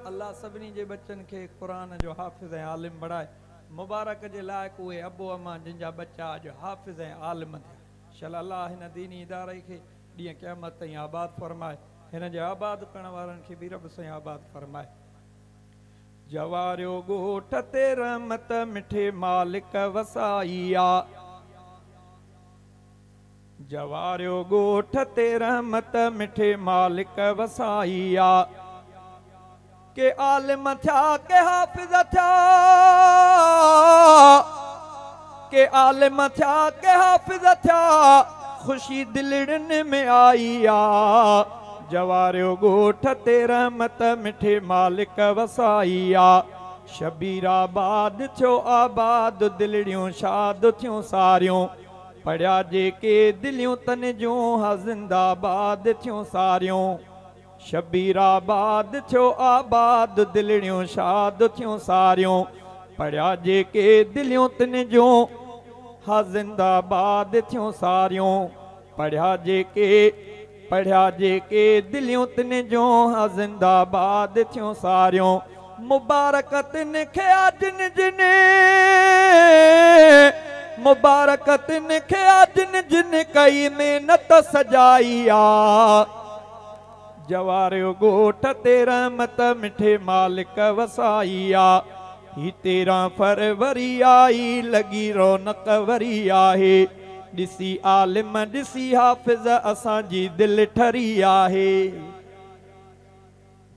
अल्लाह सभिनी जे बच्चन के कुरान जो हाफ़िज़ ऐं आलिम बणाए। मुबारक जे लाइक़ उहे अबो अमा जिन जा बच्चा अॼु हाफ़िज़ ऐं आलिम थिया। इंशाअल्लाह अल्लाह हिन दीनी इदारे खे ॾींहं क़यामत ताईं आबाद फरमाए, हिन जे आबाद करण वारनि खे बि रब साईं आबाद फरमाए। जवारियो ॻोठ ते रहमत मिठे मालिक वसाईया, जवारियो ॻोठ ते रहमत मिठे मालिक वसाईया। के आलिम थिया के हाफ़िज़ थिया, के आलिम थिया के हाफ़िज़ थिया, ख़ुशी दिलड़नि में आई आ। जवारियो ॻोठ ते रहमत मिठे मालिक वसाई आ। शबीर आबाद थियो आबाद, दिलड़ियूं शाद थियूं सारियूं, पढ़िया जेके दिलियूं तन जूं हा ज़िंदाबाद थियूं सारियूं। शबीर आबाद थियो आबाद, दिलड़ियूं शाद थियूं सारियूं, पढ़िया जेके दिलियूं तन जूं हा ज़िंदाबाद थियूं सारियूं। पढ़िया जेके दिलियूं तिन जूं हा ज़िंदाबाद थियूं सारियूं। मुबारक तिन खे आ जिन जिन, मुबारक तिन खे आ जिन जिन कई महिनत सजाई आ। जवारियो ॻोठ ते रहमत मिठे मालिक वसाई आ। ही 13 फरवरी आई लगी रौनक वरी आहे, ॾिसी आलिम ॾिसी हाफ़िज़ असांजी दिल ठरी आहे।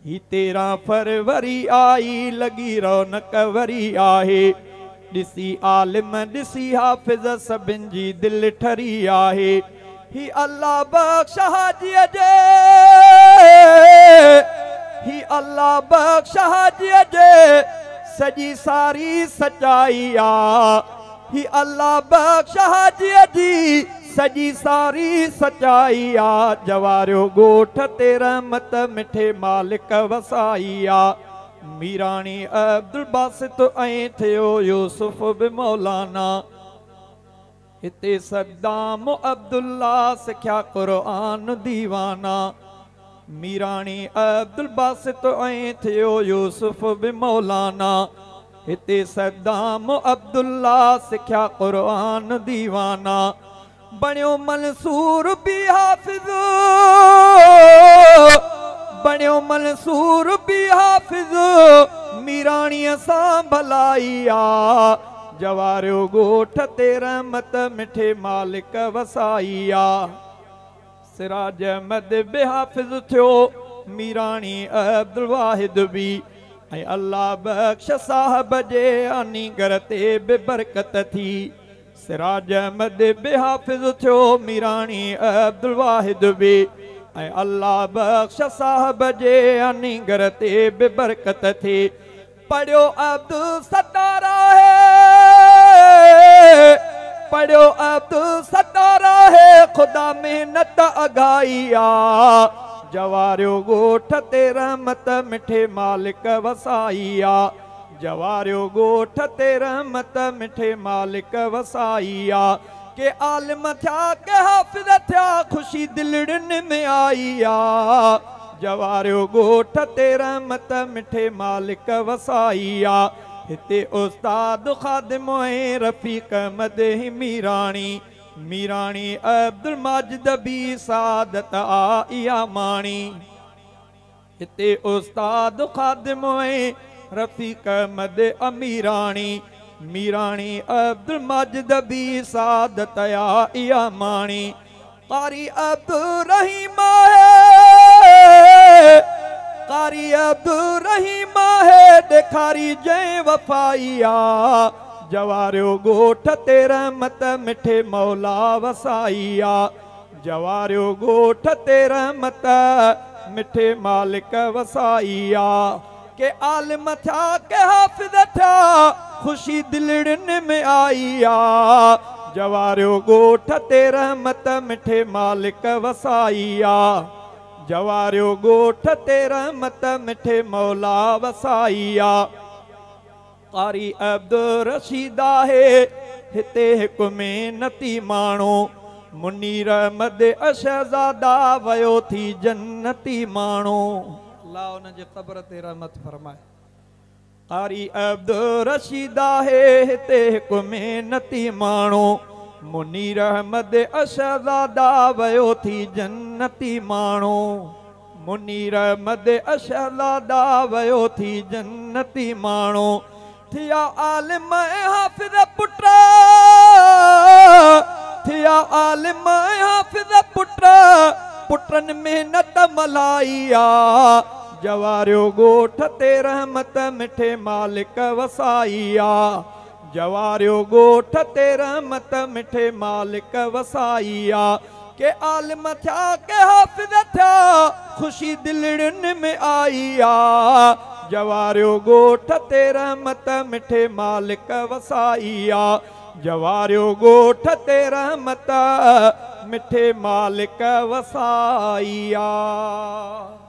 ही 13 फरवरी आई लगी रौनक वरी आहे, ॾिसी आलिम ॾिसी हाफ़िज़ सभिनि जी दिल ठरी आहे। ही अल्लाह बख्श हाजीअ जे, ही अल्लाह बख्श हाजीअ जे सजी सारी सचाई आ। ही अल्लाह बख्श हाजीअ जी सजी सारी सचाई आ। जवारियो ॻोठ ते रहमत मिठे मालिक वसाई आ। मीराणी अब्दुल बासित ऐं थियो यूसुफ बि मौलाना, हिते सद्दाम अब्दुल्ला सिखिया क़ुरान दीवाना। मीराणी अब्दुल बासित ऐं थियो यूसुफ बि मौलाना, हिते सद्दाम अब्दुल्ला सिखिया क़ुरान दीवाना। बणियो मंसूर बि हाफ़िज़, बणियो मंसूर बि हाफ़िज़, मीराणीअ सां भलाई आ। जवारियो ॻोठ ते रहमत मिठे मालिक वसाई आ। सिराज अहमद बि हाफ़िज़ थियो, मीराणी अब्दुल वाहिद बि, ऐं अल्लाह बख्श साहब जे आनी घर ते बि बरकत थी। सिराज अहमद बि हाफ़िज़ थियो, मीराणी अब्दुल वाहिद बि, ऐं अल्लाह बख्श साहब जे आनी घर ते बि बरकत थी। पढ़ियो अब्दुल सत्तार है, पढ़ियो अब्दुल सत्तार है, खुदा मेहनत अगाई आ। जवारियो ॻोठ ते रहमत मिठे मालिक वसाई आ। जवारियो ॻोठ ते रहमत मिठे मालिक वसाई आ। के आलिम थिया के हाफ़िज़ थिया, ख़ुशी दिलड़नि में आई आ। जवारियो ॻोठ ते रहमत मिठे मालिक वसाई आ। हिते उस्ताद ख़ादिम ऐं रफ़ीक अहमद मीराणी, मीराणी अब्दुल माजिद बि सादत आ इहा माणी। हिते उस्ताद ख़ादिम ऐं रफ़ीक अहमद अमीराणी, मीराणी अब्दुल माजिद बि सादत आ इहा माणी। कारी अब्दुल रहीम है, कारी अब्दुल रहीम है, ॾेखारी जंहिं वफ़ाई आ। जवारियो ॻोठ ते रहमत मिठे मौला वसाई आ। जवारियो ॻोठ ते रहमत मिठे मालिक वसाई आ। के आलिम थिया के हाफ़िज़ थिया, ख़ुशी दिलड़नि में आई आ। जवारियो ॻोठ ते रहमत मिठे मालिक वसाई आ। जवारियो ॻोठ ते रहमत मिठे मौला वसाई आ। कारी अब्दुल रशीद आहे हिते हिकु मेहनती माण्हू, मुनीर अहमद अशहज़ादा वयो थी जन्नती माण्हू। अल्लाह उनजे क़ब्र ते रहमत फरमाए। कारी अब्दुल रशीद आहे हिते हिकु मेहनती माण्हू, मुनीर अहमद अशहज़ादा वयो थी जन्नती माण्हू, मुनीर अहमद अशहज़ादा वयो थी जन्नती माण्हू, थिया आलिम ऐं हाफ़िज़ पुट, थिया आलिम ऐं हाफ़िज़ पुट, पुटनि महिनत मलाई आ, जवारियो ॻोठ ते रहमत मिठे मालिक वसाई आ, जवारियो ॻोठ ते रहमत मिठे मालिक वसाई आ। के आलिम थिया के हाफ़िज़ थिया ख़ुशी दिलड़ियुनि में आई आ, जवारियो ॻोठ ते रहमत मिठे मालिक वसाई आ, जवारियो ॻोठ ते रहमत मिठे मालिक वसाई आ।